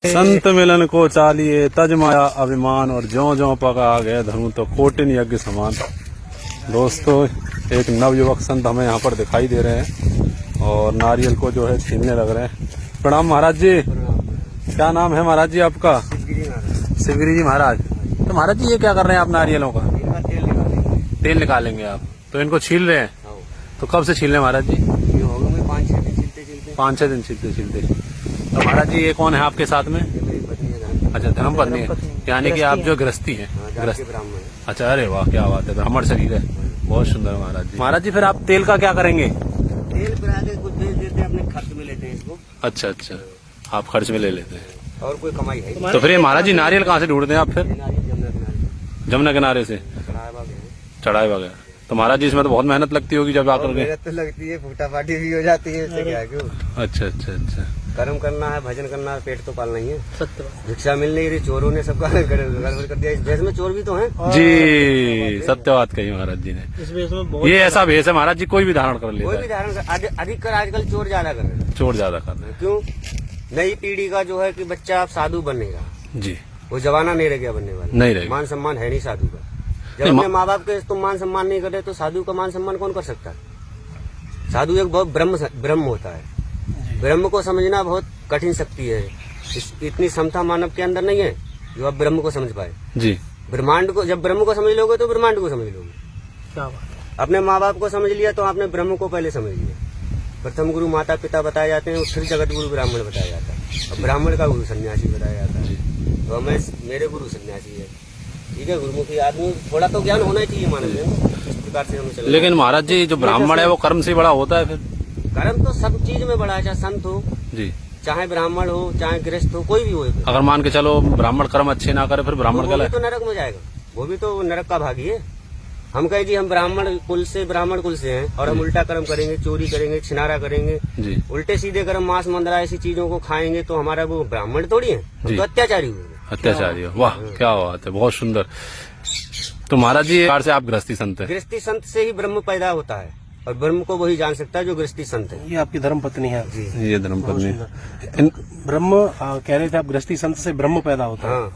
संत मिलन को चालिए तज माया अभिमान और ज्यों ज्यों पका आ गए धनु तो कोटिन यज्ञ समान। दोस्तों, एक नवयुवक संत हमें यहाँ पर दिखाई दे रहे हैं और नारियल को जो है छीनने लग रहे हैं। प्रणाम महाराज जी। क्या नाम है महाराज जी आपका? शिवगिरी जी महाराज। तो महाराज जी ये क्या कर रहे हैं आप नारियलों का? तेल निकालेंगे आप, तो इनको छील रहे हैं। तो कब से छील रहे हैं महाराज जी? 5-6 दिन छीलते। तो महाराज जी ये कौन है आपके साथ में? अच्छा, धर्मपत्नी है, यानी कि आप जो गृहस्थी हैं। अच्छा, अरे वाह क्या बात है, ब्राह्मण शरीर है, बहुत सुंदर महाराज जी। महाराज जी फिर आप तेल का क्या करेंगे? तेल आगे कुछ बेच देते हैं, अपने खर्च में लेते हैं इसको। अच्छा, आप खर्च में ले लेते हैं और कोई कमाई है? तो फिर ये महाराज जी नारियल कहाँ से ढूंढते हैं आप फिर? जमुना किनारे से चढ़ाए वगैरह। तो महाराज जी इसमें तो बहुत मेहनत लगती होगी जब आकर के? मेहनत तो लगती है, फूटाफाटी भी हो जाती है, इससे क्या क्यों। अच्छा। कर्म करना है, भजन करना है, पेट तो पालना ही है। सत्य भिक्षा मिल नहीं रही, चोरों ने सबका गड़बड़ कर दिया। इस भेष में चोर भी तो हैं जी। सत्य बात कही महाराज जी ने। इस भेष में ये ऐसा भेष है महाराज जी, कोई भी धारण कर लेता है। कोई भी धारण कर, अधिकतर आजकल चोर ज्यादा कर रहे हैं। चोर ज्यादा कर रहे हैं। क्यों? नई पीढ़ी का जो है कि बच्चा अब साधु बनेगा जी, वो जमाना नहीं रह गया बनने वाला। नहीं रहेगा। मान सम्मान है नहीं साधु का। जब अपने माँ बाप के तुम मान सम्मान नहीं कर रहे तो साधु का मान सम्मान कौन कर सकता है? साधु एक बहुत ब्रह्म होता है। ब्रह्म को समझना बहुत कठिन शक्ति है। इतनी क्षमता मानव के अंदर नहीं है जो आप ब्रह्म को समझ पाए जी। ब्रह्मांड को जब ब्रह्म को समझ लोगे तो ब्रह्मांड को समझ लोगे। क्या बात। अपने माँ बाप को समझ लिया तो आपने ब्रह्म को पहले समझ लिया। प्रथम गुरु माता पिता बताए जाते हैं, फिर जगत गुरु ब्राह्मण बताया जाता है, और ब्राह्मण का गुरु सन्यासी बताया जाता है। तो हमें मेरे गुरु सन्यासी है, ठीक है। गुरुमुखी आदमी थोड़ा तो ज्ञान होना चाहिए मानव में, इस प्रकार से हमें चलना। लेकिन महाराज जी जो ब्राह्मण है वो कर्म से बड़ा होता है। फिर कर्म तो सब चीज में बड़ा है, चाहे संत हो जी, चाहे ब्राह्मण हो, चाहे गृहस्थ हो, कोई भी हो। अगर मान के चलो ब्राह्मण कर्म अच्छे ना करे फिर ब्राह्मण वो भी तो नरक में जाएगा, वो भी तो नरक का भागी है। हम कहे जी हम ब्राह्मण कुल से हैं और हम उल्टा कर्म करेंगे, चोरी करेंगे, छिनारा करेंगे जी, उल्टे सीधे कर्म, मांस मंदरा ऐसी चीजों को खाएंगे तो हमारा वो ब्राह्मण थोड़ी है, तो अत्याचारी हुए। अत्याचारी हो, वाह क्या बात है, बहुत सुंदर। तो महाराज जी से आप गृहस्थी संत है? गृहस्थी संत से ही ब्रह्म पैदा होता है और ब्रह्म को वही जान सकता है जो गृहस्थी संत है। ये आपकी धर्मपत्नी है जी? ये धर्मपत्नी। ब्रह्म कह रहे थे आप, गृहस्थी संत से ब्रह्म पैदा होता है। हाँ,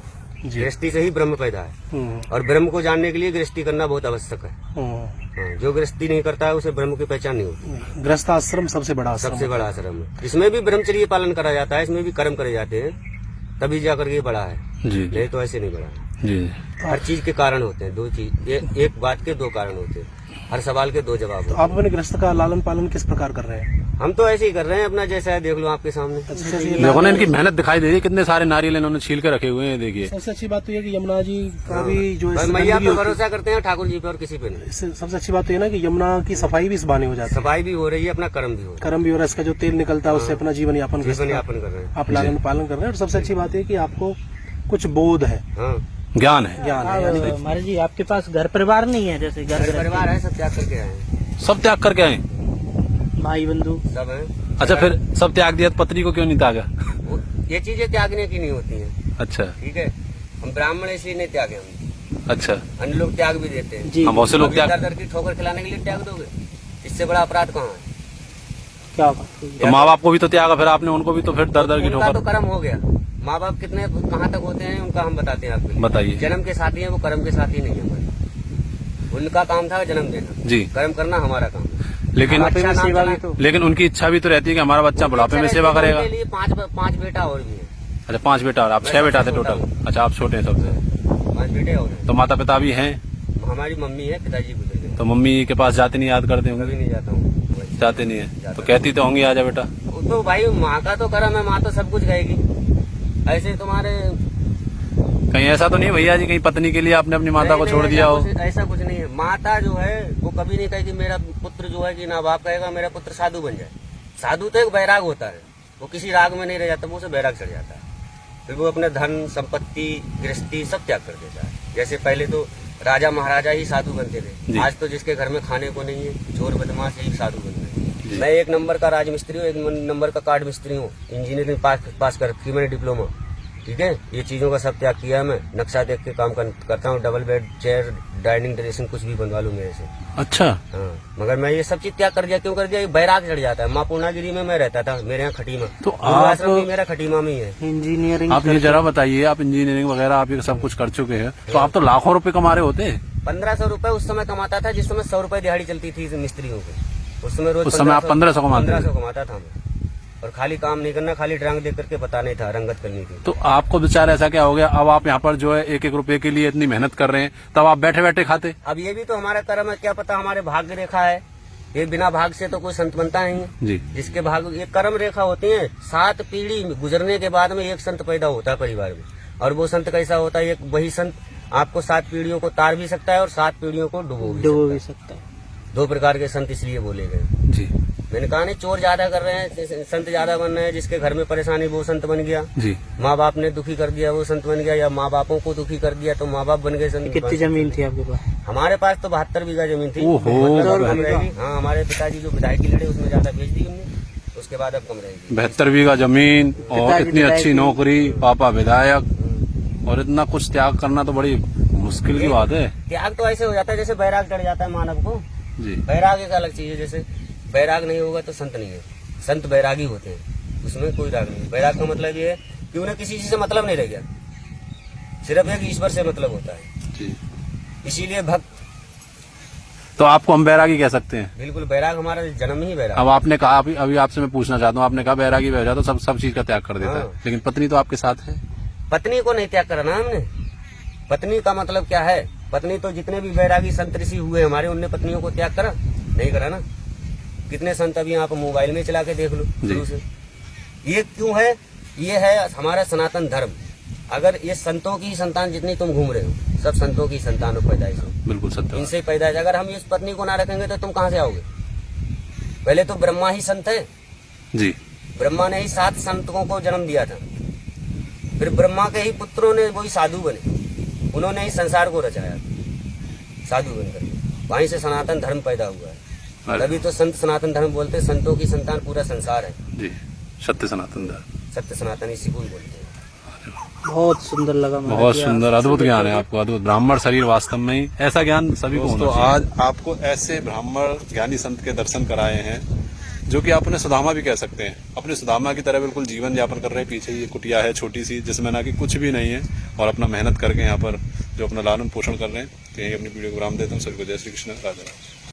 गृहस्थी से ही ब्रह्म पैदा है और ब्रह्म को जानने के लिए गृहस्थी करना बहुत आवश्यक है। जो गृहस्थी नहीं करता है उसे ब्रह्म की पहचान नहीं होती। गृहस्थ आश्रम सबसे बड़ा आश्रम है। इसमें भी ब्रह्मचर्य पालन करा जाता है, इसमें भी कर्म करे जाते हैं, तभी जाकर ये बड़ा है जी। नहीं तो ऐसे नहीं बड़ा है जी। हर चीज के कारण होते हैं, दो चीज, एक बात के दो कारण होते हैं, हर सवाल के दो जवाब। तो आप अपने गृहस्थ का लालन पालन किस प्रकार कर रहे हैं? हम तो ऐसे ही कर रहे हैं, अपना जैसा है देख लो आपके सामने। देखो ना इनकी मेहनत दिखाई दे रही है, कितने सारे नारियल इन्होंने छील के रखे हुए हैं। देखिए सबसे अच्छी बात तो ये कि यमुना जी का भी जो मैया पे भरोसा करते हैं, ठाकुर जी पे और किसी पे नहीं। सबसे अच्छी बात तो ये ना कि यमुना की सफाई भी इस बहाने हो जाती है। सफाई भी हो रही है, अपना कर्म भी हो रहा है। इसका जो तेल निकलता है उससे अपना जीवन यापन कर रहे हैं, आप लालन पालन कर रहे हैं। और सबसे अच्छी बात है कि आपको कुछ बोध है, ज्ञान है। महाराज जी आपके पास घर परिवार नहीं है? जैसे घर परिवार है, सब त्याग करके आए। सब त्याग करके आए? भाई बंधु सब है। अच्छा, फिर सब त्याग दिया तो पत्नी को क्यों नहीं त्यागा? ये चीजें त्यागने की नहीं होती हैं। अच्छा, ठीक है। हम ब्राह्मण इसलिए नहीं त्यागे हम। अच्छा, अन्य लोग त्याग भी देते हैं जी। बहुत से लोग त्याग दर की ठोकर खिलाने के लिए त्याग दोगे, इससे बड़ा अपराध कहाँ है? क्या बात। तो माँ बाप को भी तो त्यागा फिर आपने, उनको भी तो फिर दर की ठोकर। तो कर्म हो गया। माँ बाप कितने कहाँ तक होते हैं उनका हम बताते हैं आपको। बताइए। जन्म के साथी है वो, कर्म के साथी नहीं है हमारे। उनका काम था जन्म देना जी, कर्म करना हमारा काम। लेकिन लेकिन उनकी इच्छा भी तो रहती है कि हमारा बच्चा बुढ़ापे में सेवा करेगा। उनके लिए पांच बेटा और भी है। अच्छा, 5 बेटा और आप 6 बेटा थे टोटल? अच्छा, आप छोटे हैं सबसे? 5 बेटे और हैं। तो माता पिता भी हैं? हमारी मम्मी है, पिताजी गुजर गए। तो मम्मी के पास जाते नहीं, याद करते होंगे? कभी नहीं जाता हूँ। जाते नहीं है तो कहती तो होंगी आजा बेटा। तो भाई माँ का तो कर्म है, माँ तो सब कुछ कहेगी। ऐसे तुम्हारे कहीं ऐसा तो नहीं भैया जी, कहीं पत्नी के लिए आपने अपनी माता को छोड़ दिया हो? ऐसा कुछ नहीं है। माता जो है वो कभी नहीं कहेगी मेरा पुत्र जो है कि ना बाप कहेगा मेरा पुत्र साधु बन जाए। साधु तो एक बैराग होता है, वो किसी राग में नहीं रह जाता, वो उसे बैराग चढ़ जाता है। फिर वो अपने धन संपत्ति गृहस्थी सब त्याग कर देता है। जैसे पहले तो राजा महाराजा ही साधु बनते थे, आज तो जिसके घर में खाने को नहीं है चोर बदमाश यही साधु बन गए। मैं 1 नंबर का राजमिस्त्री हूँ, 1 नंबर का कार्ड मिस्त्री हूँ। इंजीनियरिंग पास कर रखी मैंने, डिप्लोमा ठीक है, ये चीजों का सब त्याग किया है। मैं नक्शा देख के काम करता हूँ। Double bed, chair, dining, dressing कुछ भी बनवा लूँ मेरे से। अच्छा। हाँ, मगर मैं ये सब चीज त्याग कर दिया। क्यों कर दिया? ये बैराग चढ़ जाता है। माँ पूर्णागिरी में मैं रहता था, मेरे यहाँ खटीमा, तो आश्रम भी मेरा खटीमा में ही है। इंजीनियरिंग आप ये जरा बताइए, आप इंजीनियरिंग वगैरह आप ये सब कुछ कर चुके हैं, तो आप तो लाखों रुपए कमा रहे होते। 1500 रुपए उस समय कमाता था, जिस समय 100 रुपए दिहाड़ी चलती थी मिस्त्रियों की। उस समय रोज उस समय आप 1500 कमाते थे। 1500 कमाता था मैं। और खाली काम नहीं करना, खाली ड्रांग देख करके बताने था, रंगत करनी थी। तो आपको विचार ऐसा क्या हो गया, अब आप यहाँ पर जो है एक एक रुपए के लिए इतनी मेहनत कर रहे हैं, तब आप बैठे बैठे खाते। अब ये भी तो हमारा कर्म है, क्या पता हमारे भाग्य रेखा है। ये बिना भाग से तो कोई संत बनता नहीं है। जी। जिसके भाग, ये कर्म रेखा होती है। 7 पीढ़ी गुजरने के बाद में एक संत पैदा होता है परिवार में। और वो संत कैसा होता है? वही संत आपको 7 पीढ़ियों को तार भी सकता है और 7 पीढ़ियों को डुबो भी सकता है। 2 प्रकार के संत इसलिए बोले गए। जी। मैंने कहा नहीं, चोर ज्यादा कर रहे हैं, संत ज्यादा बन रहे हैं। जिसके घर में परेशानी वो संत बन गया। जी। माँ बाप ने दुखी कर दिया वो संत बन गया, या माँ बापों को दुखी कर दिया तो माँ बाप बन गए संत। कितनी जमीन थी आपके पास? हमारे पास तो 72 बीघा जमीन थी। ओहो। मतलब कम रहेगी। हाँ, हमारे पिताजी जो विधायकी लड़े उसमें ज्यादा बेच दी हमने, उसके बाद अब कम रहेगी। 72 बीघा जमीन और इतनी अच्छी नौकरी, पापा विधायक, और इतना कुछ त्याग करना तो बड़ी मुश्किल की बात है। त्याग तो ऐसे हो जाता है जैसे बैराग चढ़ जाता है मानव को। जी। बैराग एक अलग चीज है। जैसे बैराग नहीं होगा तो संत नहीं है। संत बैरागी होते हैं, उसमें कोई राग नहीं। बैराग का मतलब ये है कि उन्हें किसी चीज से मतलब नहीं रह गया, सिर्फ एक ईश्वर से मतलब होता है। जी। इसीलिए भक्त। तो आपको हम बैरागी कह सकते हैं। बिल्कुल, बैराग हमारा जन्म ही बैराग। अब आपने कहा, अभी आपसे मैं पूछना चाहता हूँ, आपने कहा बैरागी हो जाए तो सब चीज का त्याग कर देता है, हाँ। लेकिन पत्नी तो आपके साथ है। पत्नी को नहीं त्याग करना हमने। पत्नी का मतलब क्या है? पत्नी तो जितने भी बैरागी संत ऋषि हुए हमारे, उनने पत्नियों को त्याग करा नहीं करा ना। कितने संत अभी आप मोबाइल में चला के देख लो शुरू से। ये क्यों है? ये है हमारा सनातन धर्म। अगर ये संतों की संतान जितनी तुम घूम रहे हो, सब संतों की संतान हो, पैदाइश हो। बिल्कुल सत्य। इनसे पैदाइश। अगर हम इस पत्नी को ना रखेंगे तो तुम कहाँ से आओगे? पहले तो ब्रह्मा ही संत है। जी। ब्रह्मा ने ही 7 संतों को जन्म दिया था। फिर ब्रह्मा के ही पुत्रों ने वही साधु बने, उन्होंने ही संसार को रचाया साधु बनकर। वहीं से सनातन धर्म पैदा हुआ है। तभी तो संत सनातन धर्म बोलते हैं। संतों की संतान पूरा संसार है। जी। सत्य सनातन धर्म, सत्य सनातन इसी को ही बोलते हैं। बहुत सुंदर लगा। बहुत सुंदर, अद्भुत ज्ञान है आपको, अद्भुत। ब्राह्मण शरीर वास्तव में ही ऐसा ज्ञान सभी को होना चाहिए। आज आपको ऐसे ब्राह्मण ज्ञानी संत के दर्शन कराए हैं, जो कि आप उन्हें सुदामा भी कह सकते हैं। अपने सुदामा की तरह बिल्कुल जीवन यापन कर रहे हैं। पीछे ये कुटिया है छोटी सी, जिसमें ना कि कुछ भी नहीं है, और अपना मेहनत करके यहाँ पर जो अपना लालन पोषण कर रहे हैं। तो यही अपनी वीडियो को विराम देता हूँ। सभी को जय श्री कृष्ण, राधे राधे।